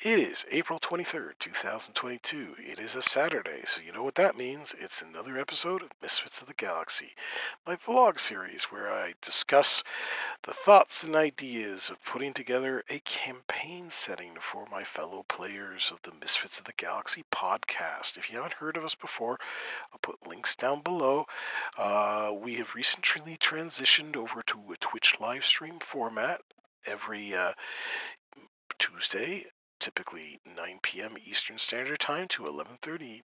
It is April 23rd, 2022. It is a Saturday, so you know what that means. It's another episode of Misfits of the Galaxy, my vlog series where I discuss the thoughts and ideas of putting together a campaign setting for my fellow players of the Misfits of the Galaxy podcast. If you haven't heard of us before, I'll put links down below. We have recently transitioned over to a Twitch live stream format every Tuesday, typically 9 p.m. Eastern Standard Time to 11:30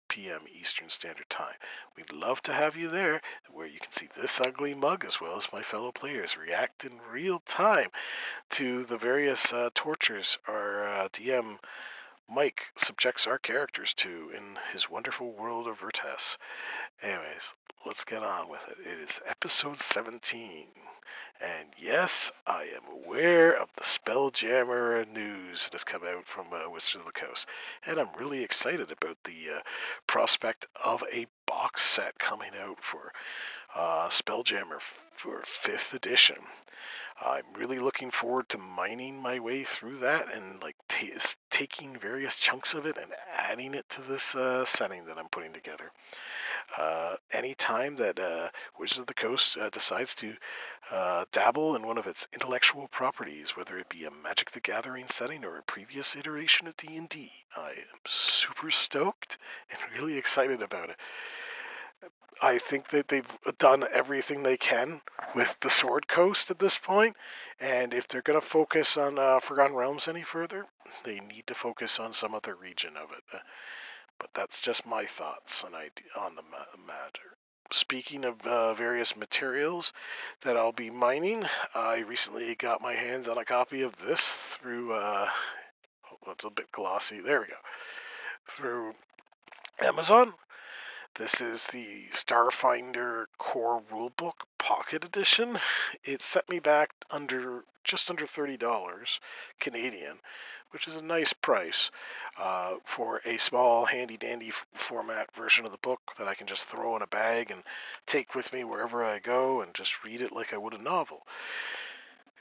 p.m. Eastern Standard Time. We'd love to have you there, where you can see this ugly mug as well as my fellow players react in real time to the various tortures our DM Mike subjects our characters to in his wonderful world of Vertes. Anyways, let's get on with it. It is episode 17. And yes, I am aware of the Spelljammer news that has come out from Wizards of the Coast. And I'm really excited about the prospect of a box set coming out for Spelljammer for 5th edition. I'm really looking forward to mining my way through that and like taking various chunks of it and adding it to this setting that I'm putting together. Anytime that Wizards of the Coast decides to dabble in one of its intellectual properties, whether it be a Magic the Gathering setting or a previous iteration of D&D, I am super stoked and really excited about it. I think that they've done everything they can with the Sword Coast at this point, and if they're going to focus on Forgotten Realms any further, they need to focus on some other region of it. But that's just my thoughts on the matter. Speaking of various materials that I'll be mining, I recently got my hands on a copy of this through, it's a bit glossy, there we go, through Amazon. This is the Starfinder Core Rulebook Pocket Edition. It set me back just under $30 Canadian, which is a nice price for a small, handy-dandy format version of the book that I can just throw in a bag and take with me wherever I go and just read it like I would a novel.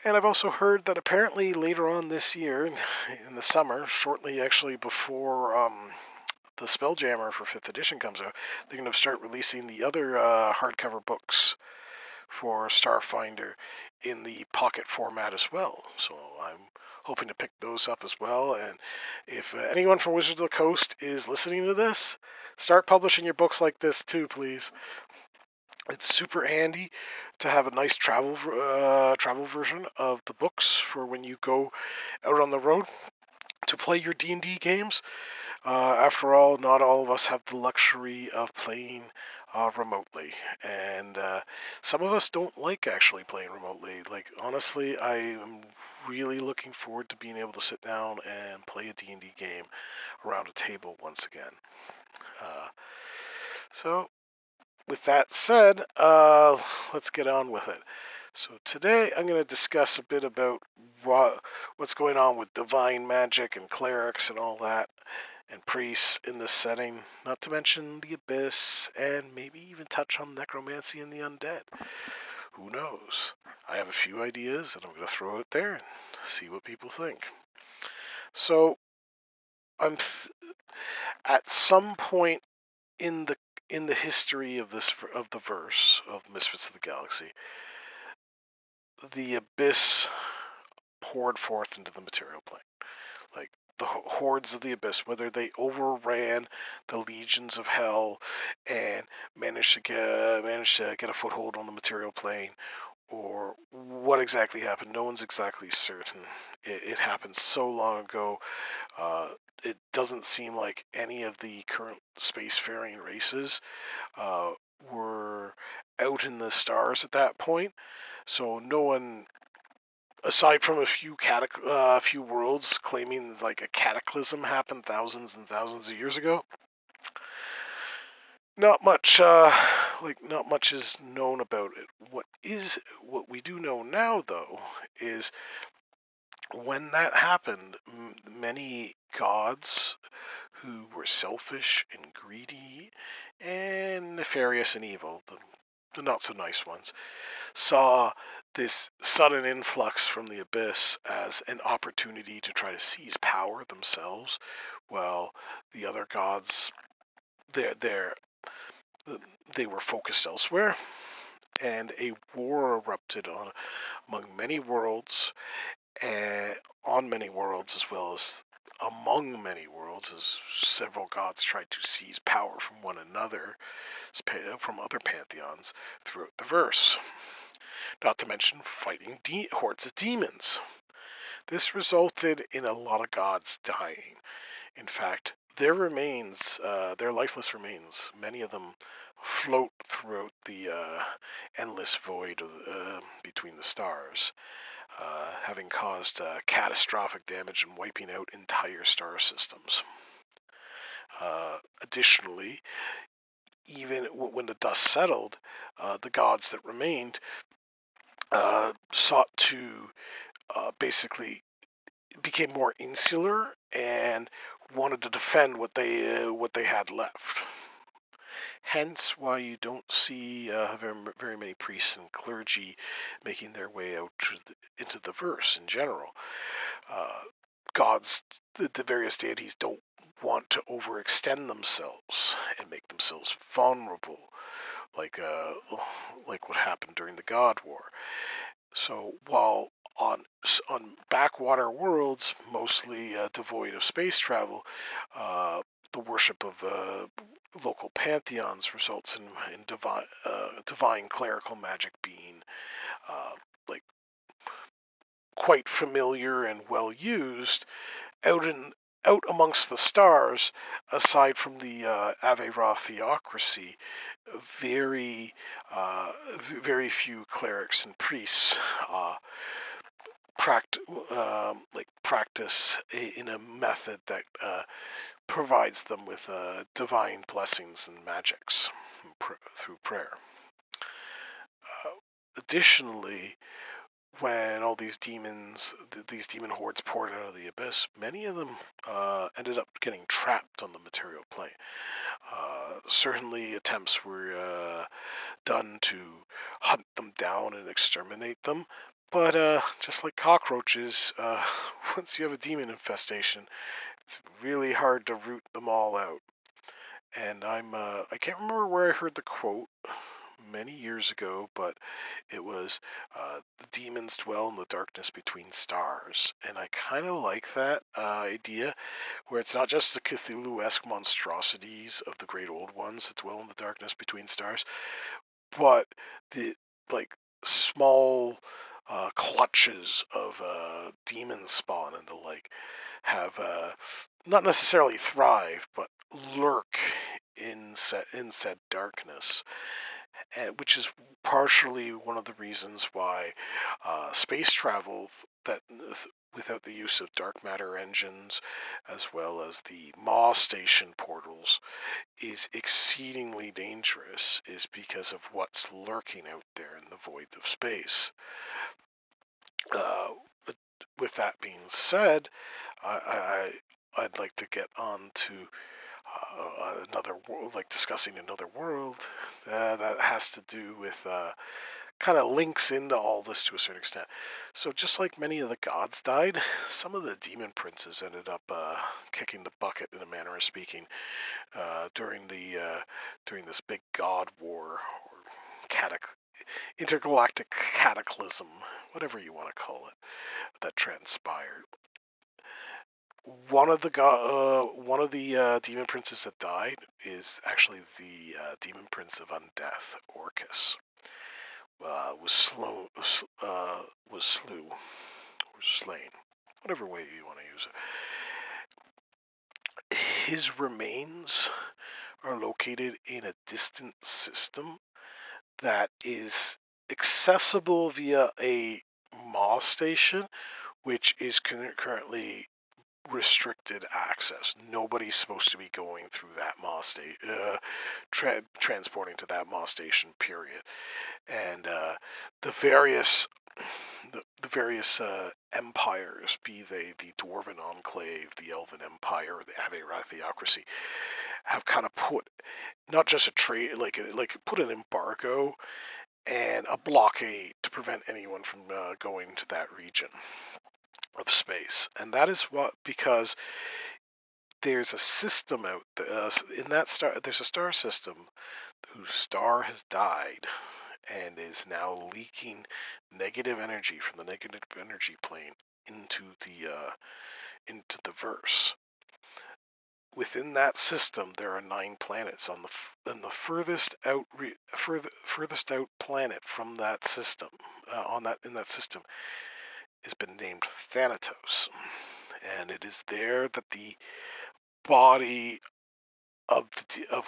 And I've also heard that apparently later on this year, in the summer, shortly actually before the Spelljammer for 5th edition comes out, they're going to start releasing the other hardcover books for Starfinder in the pocket format as well. So I'm hoping to pick those up as well. And if anyone from Wizards of the Coast is listening to this, start publishing your books like this too, please. It's super handy to have a nice travel version of the books for when you go out on the road to play your D&D games. After all, not all of us have the luxury of playing remotely, and some of us don't like actually playing remotely. Like, honestly, I am really looking forward to being able to sit down and play a D&D game around a table once again. So, with that said, let's get on with it. So today I'm going to discuss a bit about what's going on with divine magic and clerics and all that, and priests in this setting, not to mention the abyss, and maybe even touch on necromancy and the undead. Who knows? I have a few ideas that I'm going to throw out there and see what people think. So, at some point in the history of the verse of Misfits of the Galaxy, the abyss poured forth into the material plane. Like, the hordes of the abyss, whether they overran the legions of hell and managed to get a foothold on the material plane, or what exactly happened, no one's exactly certain. It happened so long ago. It doesn't seem like any of the current spacefaring races were out in the stars at that point, so no one, aside from a few worlds claiming like a cataclysm happened thousands and thousands of years ago, not much is known about it. What we do know now, though, is when that happened, many gods who were selfish and greedy and nefarious and evil, the not so nice ones, saw this sudden influx from the abyss as an opportunity to try to seize power themselves, while the other gods, they're, they were focused elsewhere, and a war erupted among many worlds, and on many worlds as well as among many worlds, as several gods tried to seize power from one another, from other pantheons throughout the verse. Not to mention fighting hordes of demons. This resulted in a lot of gods dying. In fact, their remains, their lifeless remains, many of them float throughout the endless void between the stars, having caused catastrophic damage and wiping out entire star systems. Additionally, even when the dust settled, the gods that remained sought to basically became more insular and wanted to defend what they had left. Hence, why you don't see very many priests and clergy making their way out into the verse in general. Gods, the various deities, don't want to overextend themselves and make themselves vulnerable, like what happened during the God War. So while on backwater worlds, mostly devoid of space travel, the worship of local pantheons results in divine clerical magic being like quite familiar and well used out amongst the stars. Aside from the Avera theocracy, very very few clerics and priests practice in a method that provides them with divine blessings and magics through prayer. Additionally, when all these demon hordes poured out of the abyss, many of them ended up getting trapped on the material plane. Certainly attempts were done to hunt them down and exterminate them, but just like cockroaches, once you have a demon infestation, it's really hard to root them all out. And I can't remember where I heard the quote many years ago, but it was the demons dwell in the darkness between stars, and I kind of like that idea, where it's not just the Cthulhu-esque monstrosities of the great old ones that dwell in the darkness between stars, but the like small clutches of demon spawn and the like have not necessarily thrived, but lurk in said darkness, which is partially one of the reasons why space travel that without the use of dark matter engines as well as the Maw station portals is exceedingly dangerous, is because of what's lurking out there in the void of space. With that being said, I'd like to get on to another world, like discussing another world that has to do with kind of links into all this to a certain extent. So just like many of the gods died, some of the demon princes ended up kicking the bucket, in a manner of speaking, during this big god war or intergalactic cataclysm, whatever you want to call it, that transpired. One of the demon princes that died is actually the demon prince of undeath, Orcus. Was slain, whatever way you want to use it. His remains are located in a distant system that is accessible via a Maw station, which is currently restricted access. Nobody's supposed to be going through that Maw station, transporting to that Maw station, period. And the various empires, be they the Dwarven Enclave, the Elven Empire, or the Avera theocracy, have kind of put not just a trade, like put an embargo and a blockade to prevent anyone from going to that region of space. And that is because there's a system out there, in that star. There's a star system whose star has died and is now leaking negative energy from the negative energy plane into the verse. Within that system, there are 9 planets. And the furthest out planet from that system, in that system, has been named Thanatos, and it is there that the body of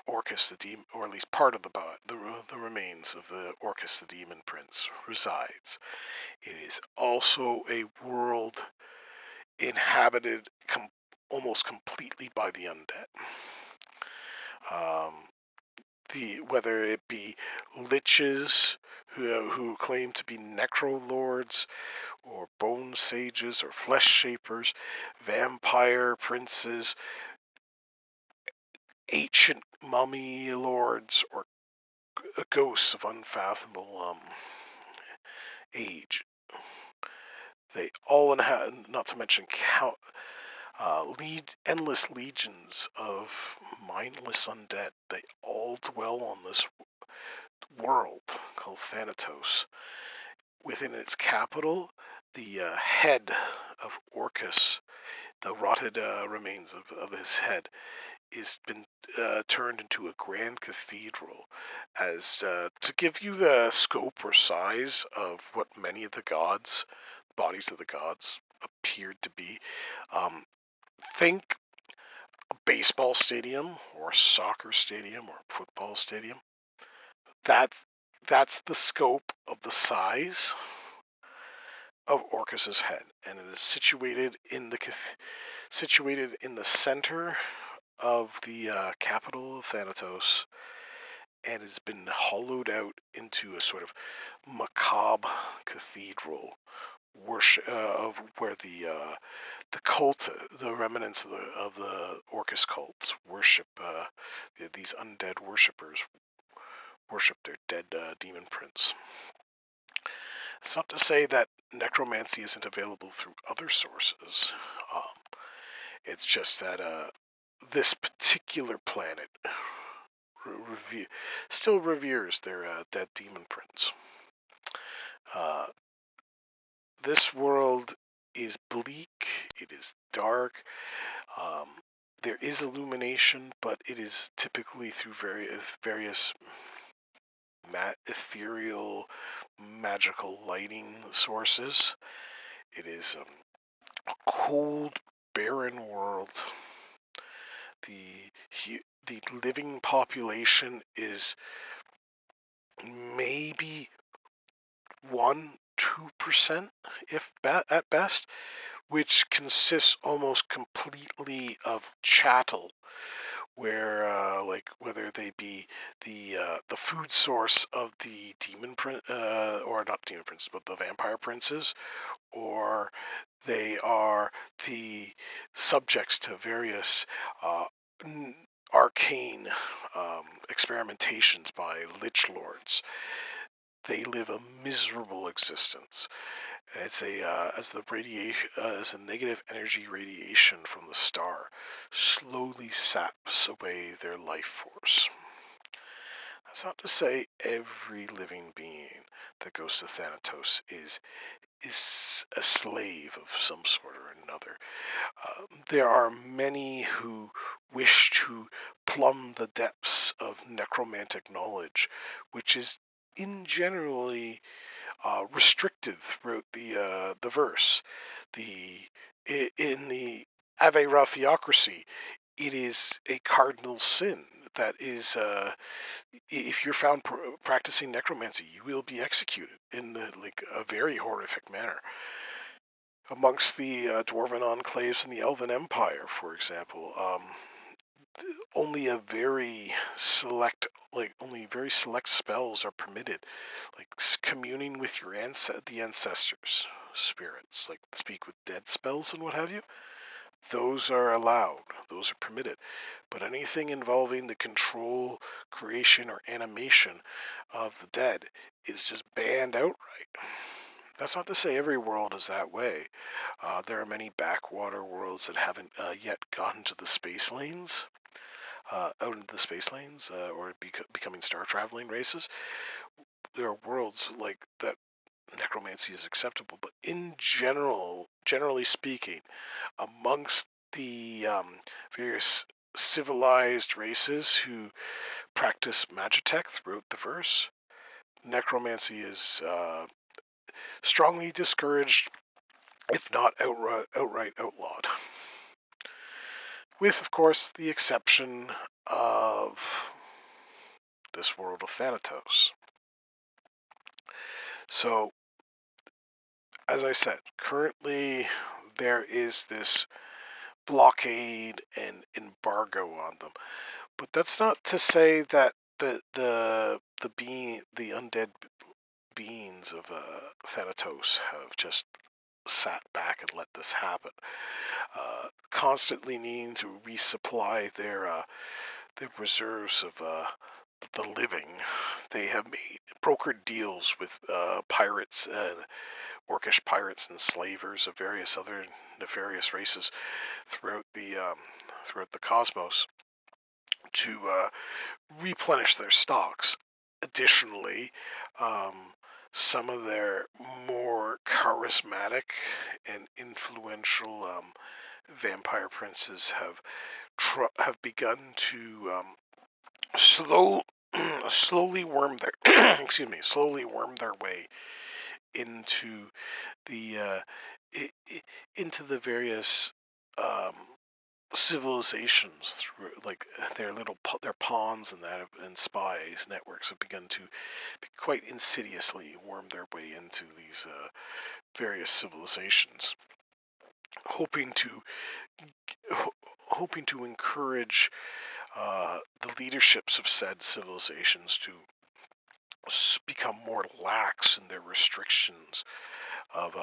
Orcus the demon, or at least part of the remains of the Orcus the demon prince resides. It is also a world inhabited almost completely by the undead. Whether it be liches who claim to be necrolords, or bone sages, or flesh shapers, vampire princes, ancient mummy lords, or ghosts of unfathomable age. They all not to mention endless legions of mindless undead. They all dwell on this world called Thanatos. Within its capital, the head of Orcus, the rotted remains of his head, has been turned into a grand cathedral, as to give you the scope or size of what many of the bodies of the gods appeared to be. Think a baseball stadium, or a soccer stadium, or a football stadium. That's the scope of the size of Orcus's head, and it is situated in the center of the capital of Thanatos, and has been hollowed out into a sort of macabre cathedral worship of where the cult, the remnants of the Orcus cults worship. These undead worshippers worship their dead demon prince. It's not to say that necromancy isn't available through other sources. It's just that this particular planet still reveres their dead demon prince. This world is bleak. It is dark. There is illumination, but it is typically through various ethereal, magical lighting sources. It is a cold, barren world. The living population is maybe 1-2%, if at best, which consists almost completely of chattel, where like whether they be the food source of the demon prince, or not demon princes, but the vampire princes, or they are the subjects to various arcane experimentations by lich lords. They live a miserable existence. It's as a negative energy radiation from the star slowly saps away their life force. That's not to say every living being that goes to Thanatos is a slave of some sort or another. There are many who wish to plumb the depths of necromantic knowledge, which is in generally restricted throughout the verse. In the Ave Theocracy, it is a cardinal sin that is, if you're found practicing necromancy, you will be executed in a very horrific manner. Amongst the dwarven enclaves in the Elven Empire, for example, only very select spells are permitted, like communing with the ancestors' spirits, like speak with dead spells and what have you. Those are allowed. those are permitted. But anything involving the control, creation, or animation of the dead is just banned outright. That's not to say every world is that way. There are many backwater worlds that haven't yet gotten to the space lanes, out into the space lanes, or becoming star traveling races. There are worlds like that necromancy is acceptable, but in general, generally speaking, amongst the various civilized races who practice magitech throughout the verse, necromancy is strongly discouraged, if not outright outlawed. With, of course, the exception of this world of Thanatos. So, as I said, currently there is this blockade and embargo on them. But that's not to say that the undead beings of Thanatos have just sat back and let this happen. Constantly needing to resupply their reserves of the living, they have brokered deals with pirates, orcish pirates and slavers of various other nefarious races throughout the cosmos to replenish their stocks. Additionally, um, some of their more charismatic and influential vampire princes have begun to slowly worm their slowly worm their way into the into the various um, civilizations through, like, their pawns and spies networks have begun to quite insidiously worm their way into these various civilizations, hoping to encourage the leaderships of said civilizations to become more lax in their restrictions of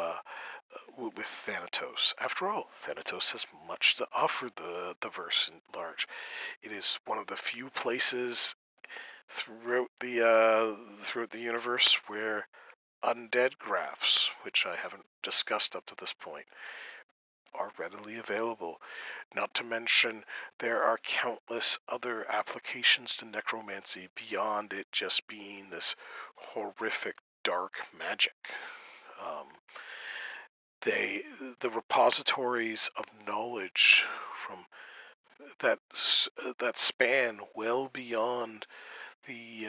with Thanatos. After all, Thanatos has much to offer the verse in large. It is one of the few places throughout the universe where undead graphs, which I haven't discussed up to this point, are readily available. Not to mention, there are countless other applications to necromancy beyond it just being this horrific dark magic. Um, the repositories of knowledge from that span well beyond the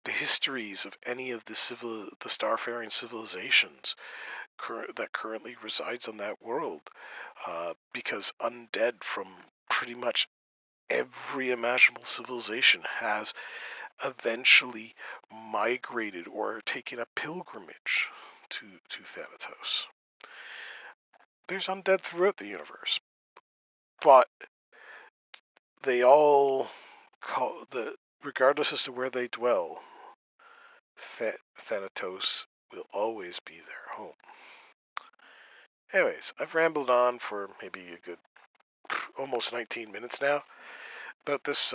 histories of any of the starfaring civilizations that currently resides on that world, because undead from pretty much every imaginable civilization has eventually migrated or taken a pilgrimage to Thanatos. There's undead throughout the universe, but they all regardless as to where they dwell, Thanatos will always be their home. Anyways, I've rambled on for maybe a good almost 19 minutes now about this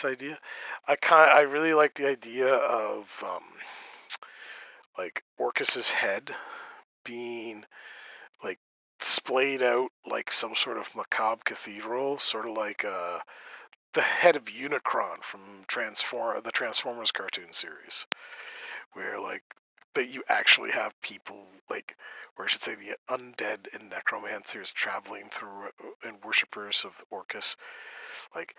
idea. I really like the idea of like Orcus's head being like splayed out like some sort of macabre cathedral, sort of like the head of Unicron from the Transformers cartoon series, where like that you actually have people, like, or I should say the undead and necromancers traveling through, and worshippers of Orcus, like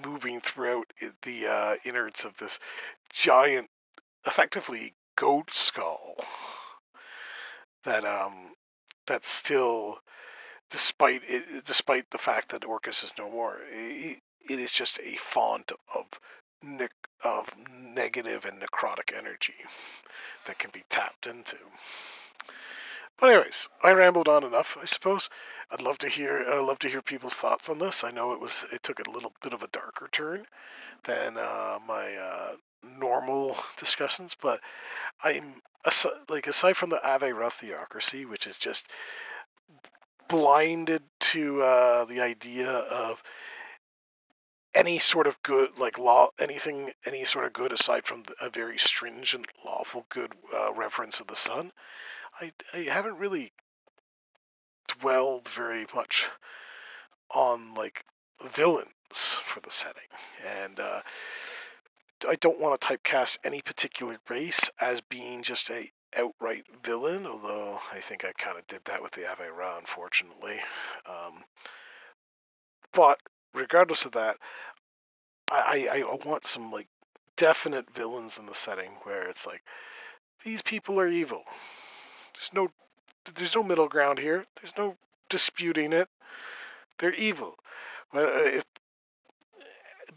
moving throughout the innards of this giant, effectively goat skull that still, despite the fact that Orcus is no more, it is just a font of negative and necrotic energy that can be tapped into. But anyways, I rambled on enough, I suppose. I'd love to hear people's thoughts on this. I know it took a little bit of a darker turn than my normal discussions, but aside from the Ave Ra theocracy, which is just blinded to the idea of any sort of good, like law, any sort of good aside from a very stringent lawful good reference of the sun. I haven't really dwelled very much on like villains for the setting, and I don't want to typecast any particular race as being just a outright villain, although I think I kind of did that with the Aveyra, unfortunately. But regardless of that, I want some like definite villains in the setting where it's like these people are evil. There's no middle ground here. There's no disputing it. They're evil. If,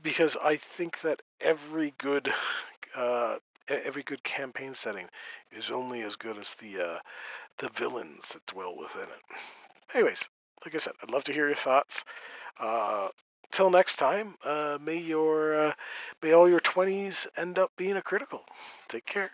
because I think that uh, every good campaign setting is only as good as the villains that dwell within it. Anyways, like I said, I'd love to hear your thoughts. Uh, Till next time, may all your 20s end up being a critical. Take care.